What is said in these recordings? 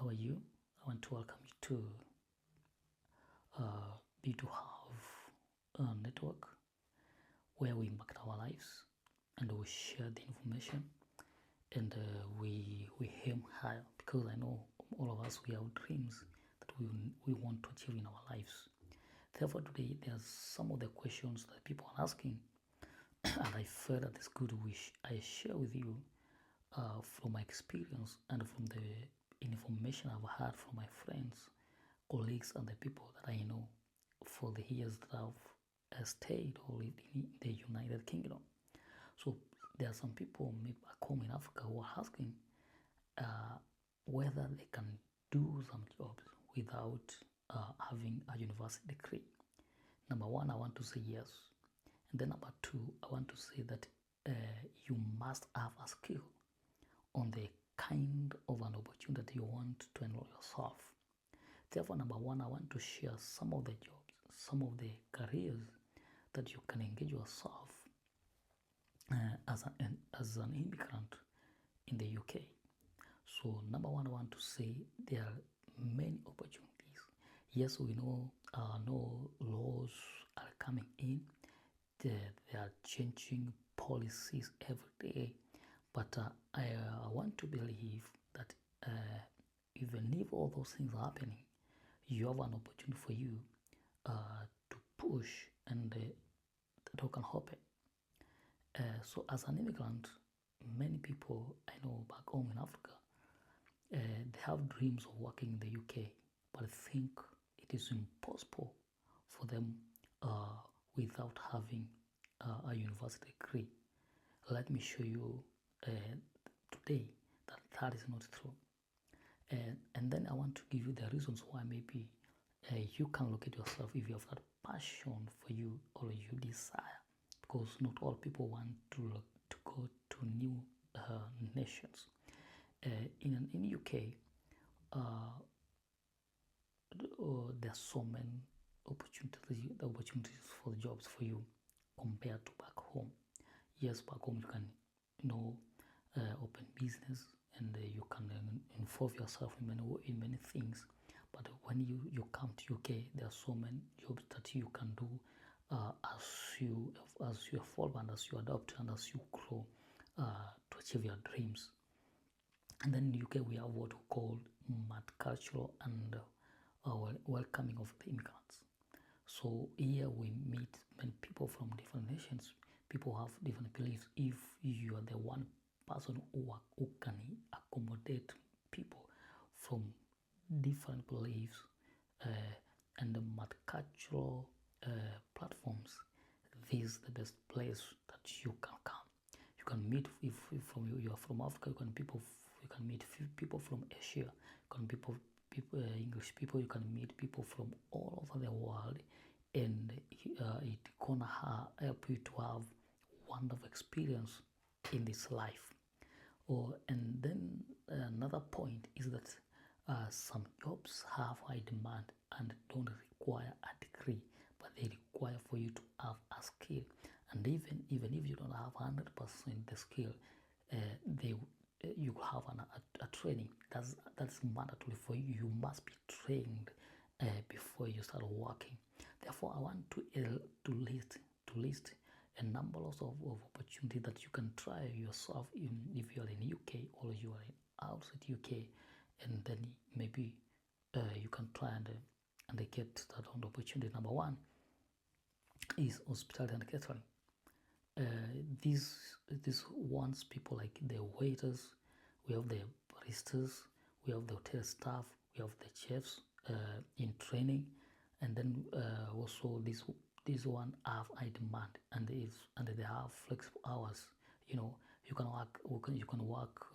how are you? I want to welcome you to Be to Have a network where we impact our lives and we share the information and we aim higher because I know all of us we have dreams that we want to achieve in our lives. Therefore, today there's some of the questions that people are asking, and I felt that it's good wish I share with you from my experience and from the information I've had from my friends, colleagues, and the people that I know for the years that I've stayed or lived in the United Kingdom. So there are some people maybe back home in Africa who are asking whether they can do some jobs without having a university degree. Number one, I want to say yes. And then number two, I want to say that you must have a skill on the kind of an opportunity you want to enroll yourself. Therefore, number one, I want to share some of the jobs, some of the careers that you can engage yourself as an immigrant in the UK. So, number one, I want to say there are many opportunities. Yes, we know no laws are coming in. They are changing policies every day. But I want to believe that even if all those things are happening, you have an opportunity for you to push and that can happen. So as an immigrant, many people I know back home in Africa, they have dreams of working in the UK, but I think it is impossible for them without having a university degree. Let me show you today that that is not true. And then I want to give you the reasons why maybe you can locate yourself if you have that passion for you or you desire, because not all people want to go to new nations. In UK, there are so many opportunities for jobs for you compared to back home. Yes, back home you can open business and you can involve yourself in many things. But when you come to UK, there are so many jobs that you can do as you evolve and as you adapt and as you grow to achieve your dreams. And then in UK we have what we call multicultural and welcoming of the immigrants. So here we meet many people from different nations. People have different beliefs. If you are the one person who can accommodate people from different beliefs and the multicultural platforms, this is the best place that you can come. You can meet if you are from Africa. You can meet people from Asia. You can people English people. You can meet people from all over the world, and it gonna help you to have wonderful experience in this life. And then another point is that some jobs have high demand and don't require a degree, but they require for you to have a skill. And even if you don't have 100% the skill, you have a training that's mandatory for you. You must be trained before you start working. Therefore, I want to list a number of opportunities that you can try yourself if you are in UK or you are outside UK, and then maybe you can try and get that opportunity. Number one is hospitality and catering. These ones people like the waiters, we have the baristas, we have the hotel staff, we have the chefs in training, and then also this one have high demand and they have flexible hours. You can work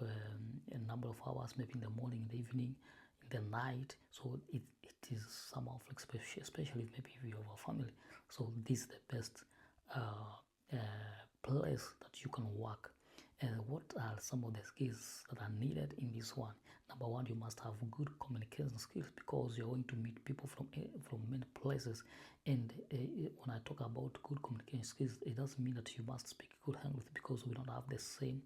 a number of hours, maybe in the morning, in the evening, in the night. So it is somehow flexible, especially maybe if you have a family. So this is the best place that you can work. And what are some of the skills that are needed in this one? Number one, you must have good communication skills because you're going to meet people from many places. And when I talk about good communication skills, it doesn't mean that you must speak good English because we don't have the same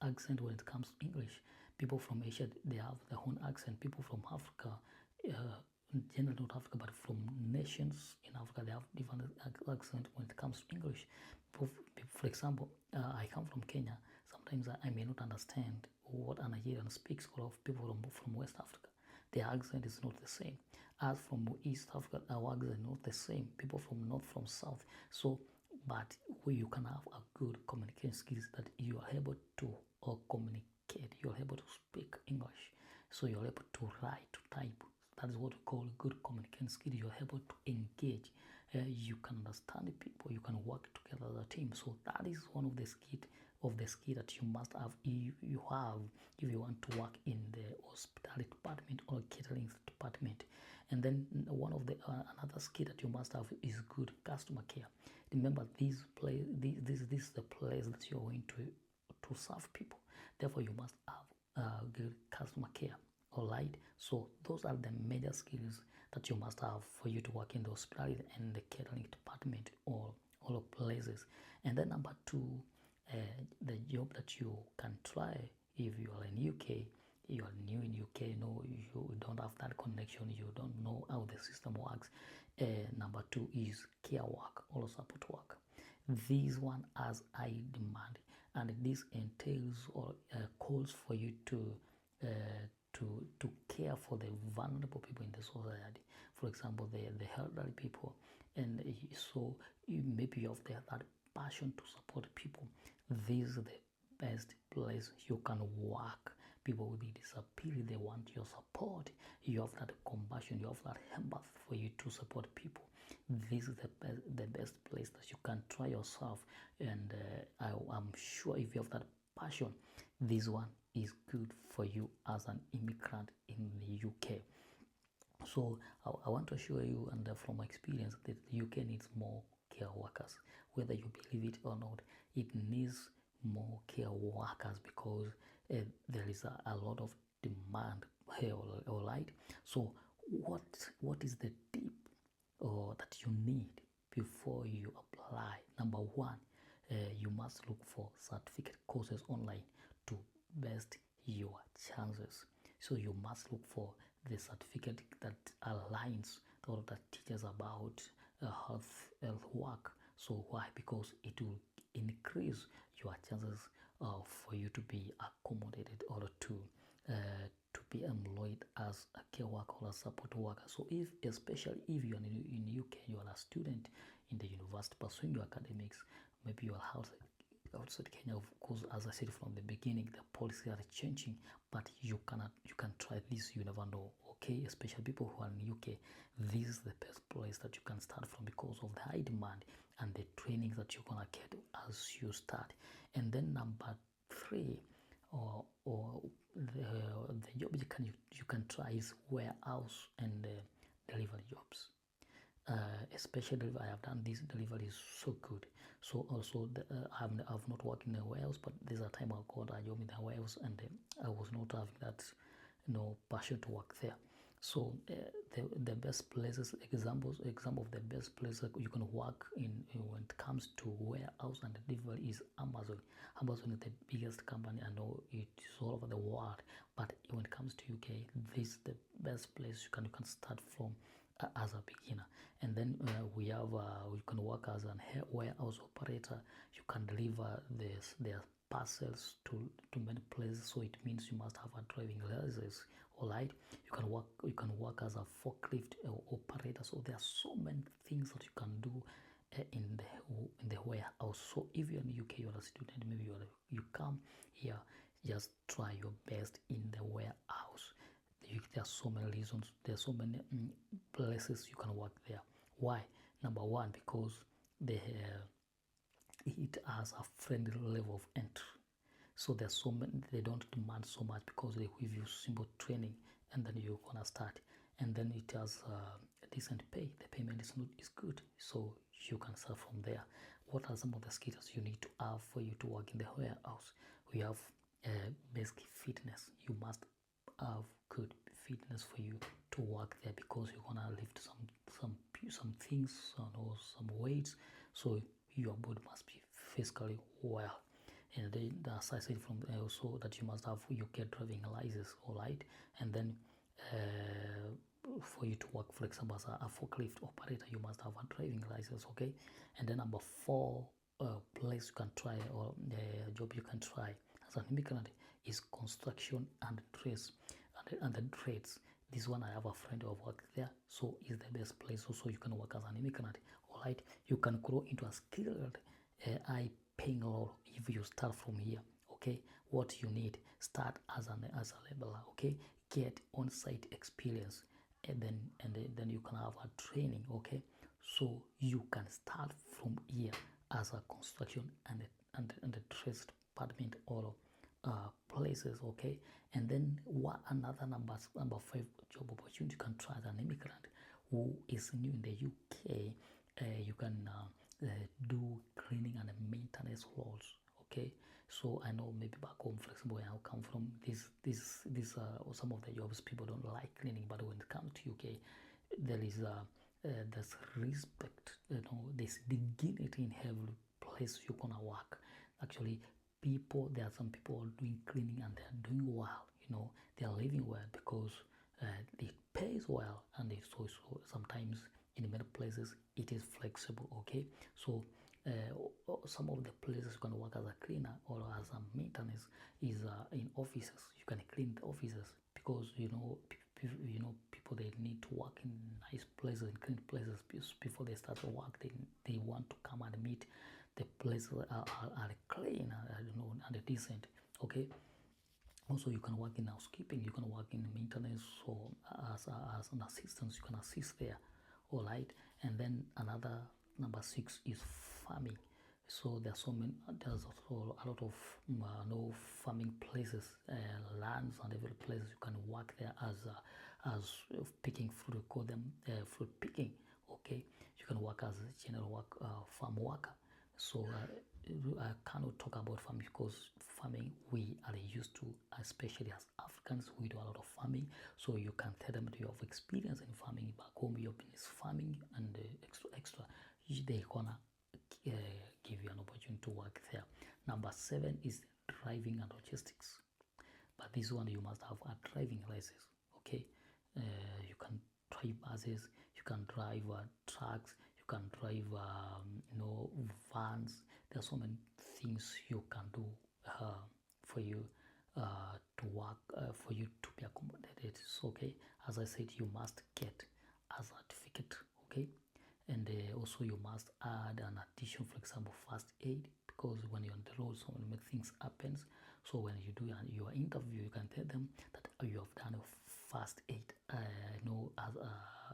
accent when it comes to English. People from Asia, they have their own accent. People from Africa, generally not Africa, but from nations in Africa, they have different accent when it comes to English. For example, I come from Kenya. Sometimes I may not understand what a Nigerian speaks, or of people from West Africa. Their accent is not the same. As from East Africa, our accent is not the same. People from North, from South. So, but where you can have a good communication skills that you are able to or communicate, you're able to speak English. So you're able to write, to type. That is what we call good communication skill. You're able to engage. You can understand people. You can work together as a team. So that is one of the skill that you must have. You have if you want to work in the hospitality department or catering department. And then one of the another skill that you must have is good customer care. Remember, this is the place that you're going to serve people. Therefore, you must have good customer care. All right. So those are the major skills that you must have for you to work in the hospitality and the catering department or all of places. And then number two, the job that you can try if you are in UK, you are new in UK, you don't have that connection, you don't know how the system works. Number two is care work or support work. This one has high demand, and this entails or calls for you to care for the vulnerable people in the society. For example, the elderly people, and so maybe you have that passion to support people. This is the best place you can work. People with disability, they want your support. You have that compassion, you have that empathy for you to support people. This is the best place that you can try yourself, and I'm sure if you have that passion, this one is good for you as an immigrant in the UK. So I want to assure you, and from experience, that the UK needs more care workers. Whether you believe it or not, it needs more care workers because there is a lot of demand here. All right. So what is the tip that you need before you apply? Number one, you must look for certificate courses online to best your chances. So you must look for the certificate that aligns or that teaches about health work. So why? Because it will increase your chances for you to be accommodated or to be employed as a care worker or a support worker. So especially if you are in UK, you are a student in the university pursuing your academics, maybe you are outside Kenya. Of course, as I said from the beginning, the policies are changing, but you can try this. You never know. Okay, especially people who are in UK, this is the best place that you can start from because of the high demand and the training that you're gonna get as you start. And then number three, or the job you can try is warehouse and delivery jobs. Especially I have done this delivery is so good. So also I've not worked in a warehouse, but there's a time I got a job in the warehouse, and I was not having that passion to work there. So the best places, example of the best places you can work in when it comes to warehouse and delivery is Amazon. Amazon is the biggest company. I know it's all over the world, but when it comes to UK, this is the best place you can start from as a beginner. And then we have you can work as an warehouse operator. You can deliver their parcels to many places, so it means you must have a driving license. All right, you can work as a forklift operator. So there are so many things that you can do in the warehouse. So if you're in the UK, you're a student, maybe you come here, just try your best in the warehouse. There are so many reasons, there are so many places you can work there. Why? Number one, because it has a friendly level of entry. So there's so many, they don't demand so much because they give you simple training and then you're gonna start. And then it has a decent pay. The payment is good, so you can start from there. What are some of the skills you need to have for you to work in the warehouse? We have basic fitness. You must have good fitness for you to work there because you're gonna lift some things or some weights. So your body must be physically well. And then aside from also that you must have UK driving license, all right. And then for you to work, for example, as a forklift operator, you must have a driving license, okay. And then number 4 place you can try, or job you can try as an immigrant, is construction and trades, and the trades. This one, I have a friend who worked there, so is the best place also you can work as an immigrant, all right. You can grow into a skilled high paying role if you start from here, okay. What you need: start as a laborer, okay. Get on-site experience, and then you can have a training, okay. So you can start from here as a construction and the trades department, or places, okay. And then what another number 5 job opportunity you can try as an immigrant who is new in the UK. You can do cleaning and maintenance roles, okay. So I know maybe back home, for example, where I come from, these are some of the jobs people don't like cleaning, but when it comes to UK, there is there's respect, there's dignity in every place you're gonna work. Actually, there are some people doing cleaning and they're doing well, they're living well because it pays well, and it's also sometimes in many places it is flexible, okay. So some of the places you can work as a cleaner or as a maintenance is in offices. You can clean the offices because people, they need to work in nice places and clean places before they start to work. They want to come and meet the places are clean, and decent, okay. Also, you can work in housekeeping, you can work in maintenance, or as an assistant, you can assist there, all right. And then another number 6 is farming. So there's also a lot of no farming places, lands, and every place you can work there as picking fruit. We call them fruit picking, okay. You can work as a general work farm worker. So I cannot talk about farming because farming we are used to, especially as Africans, we do a lot of farming. So you can tell them that you have experience in farming. Back home, your business farming, and extra, they gonna give you an opportunity to work there. Number 7 is driving and logistics, but this one you must have a driving license, okay. You can drive buses, you can drive trucks, you can drive vans. There are so many things you can do for you to work, for you to be accommodated. So, okay, as I said, you must get a certificate, okay. And also you must add an addition, for example, first aid, because when you're on the road, so many things happens. So when you do your interview, you can tell them that you have done first aid, as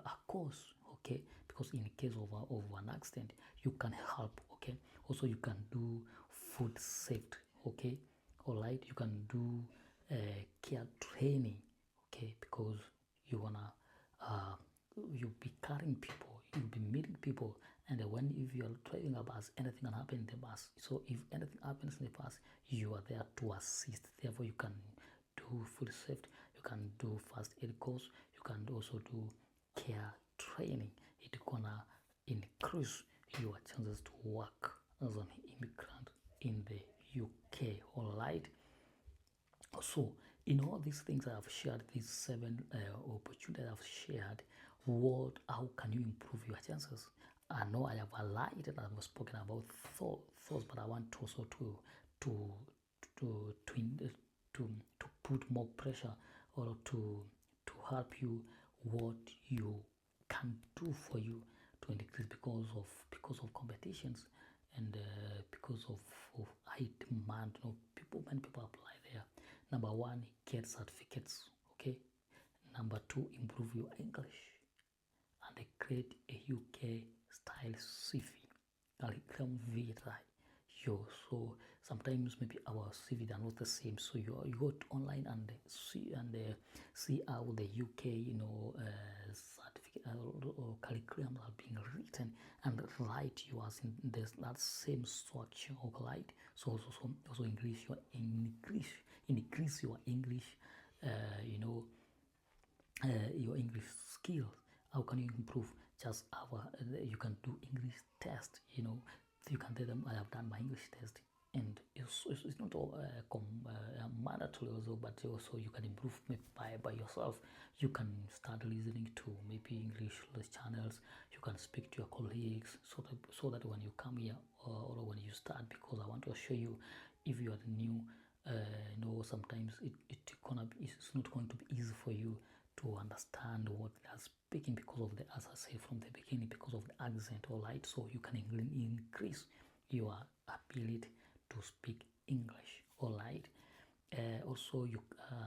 a course, okay. Because in case of an accident, you can help, okay. Also, you can do food safety, okay. All right, you can do care training, okay, because you wanna you'll be carrying people, you'll be meeting people, and if you are driving a bus, anything can happen in the bus. So if anything happens in the bus, you are there to assist. Therefore, you can do food safety, you can do first aid course, you can also do care training. It's gonna increase your chances to work as an immigrant in the UK, all right. So, in all these things I have shared, these 7 opportunities I have shared, how can you improve your chances? I know I have highlighted and I've spoken about thoughts, but I want also to to to to put more pressure, or to help you what you can do for you to increase, because of competitions, and because of high demand. Many people apply there. Number 1, get certificates, okay. Number 2, improve your English, and create a UK style CV, curriculum vitae. So sometimes maybe our CV are not the same. So you go online and see how the UK certificate or curriculum are being written, and write yours in that same structure, right? So also increase your English, your English skills. How can you improve? Just you can do English test. You can tell them I have done my English test. and it's not all mandatory also, but also you can improve maybe by yourself. You can start listening to maybe English channels. You can speak to your colleagues so that when you come here, or when you start, because I want to assure you, if you are new, sometimes it's not going to be easy for you to understand what they're speaking, because of the, as I say from the beginning, because of the accent. All right, so you can increase your ability to speak English. All right. Also,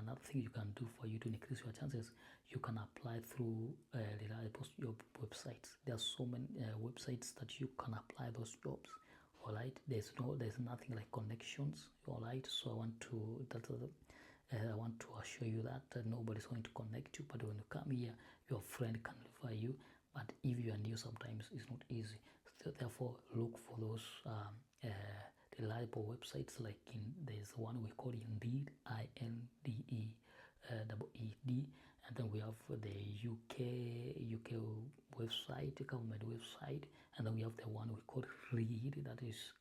another thing you can do for you to increase your chances, you can apply through reliable job websites. There are so many websites that you can apply those jobs. All right. There's nothing like connections. All right. So I want to assure you that nobody's going to connect you, but when you come here, your friend can refer you. But if you are new, sometimes it's not easy. So therefore, look for those reliable websites. Like there's one we call Indeed, INDEED, and then we have the UK website, government website, and then we have the one we call Reed, that is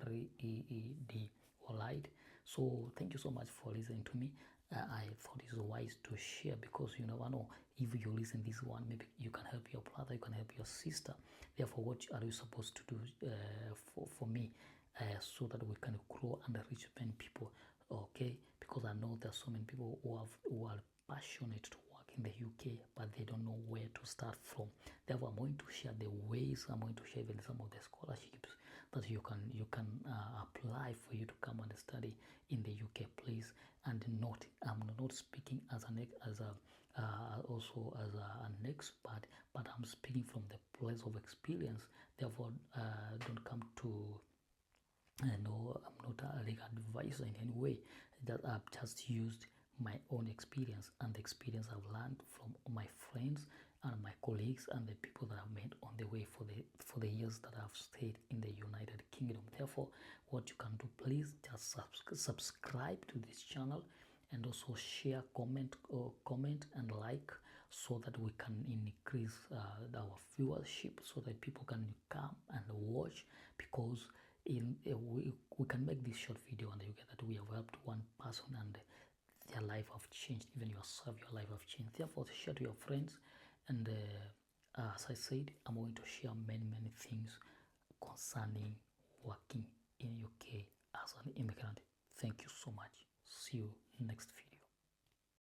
REED. All right. So thank you so much for listening to me. I thought it's wise to share, because you never know, if you listen this one, maybe you can help your brother, you can help your sister. Therefore, what are you supposed to do for me, so that we can grow and reach many people? Okay, because I know there's so many people who are passionate to work in the UK, but they don't know where to start from. Therefore, I'm going to share the ways. I'm going to share even some of the scholarships that you can apply for you to come and study in the UK, please. And I'm not speaking as an expert, but I'm speaking from the place of experience. Therefore, don't come to no, I'm not a legal advisor in any way. That I've just used my own experience and the experience I've learned from my friends and my colleagues and the people that I've met on the way for the years that I've stayed in the United Kingdom. Therefore, what you can do, please just subscribe to this channel, and also share, comment and like, so that we can increase our viewership, so that people can come and watch. Because we can make this short video and you get that we have helped one person and their life have changed, even yourself, your life have changed. Therefore, share to your friends. And as I said, I'm going to share many things concerning working in UK as an immigrant. Thank you so much. See you next video.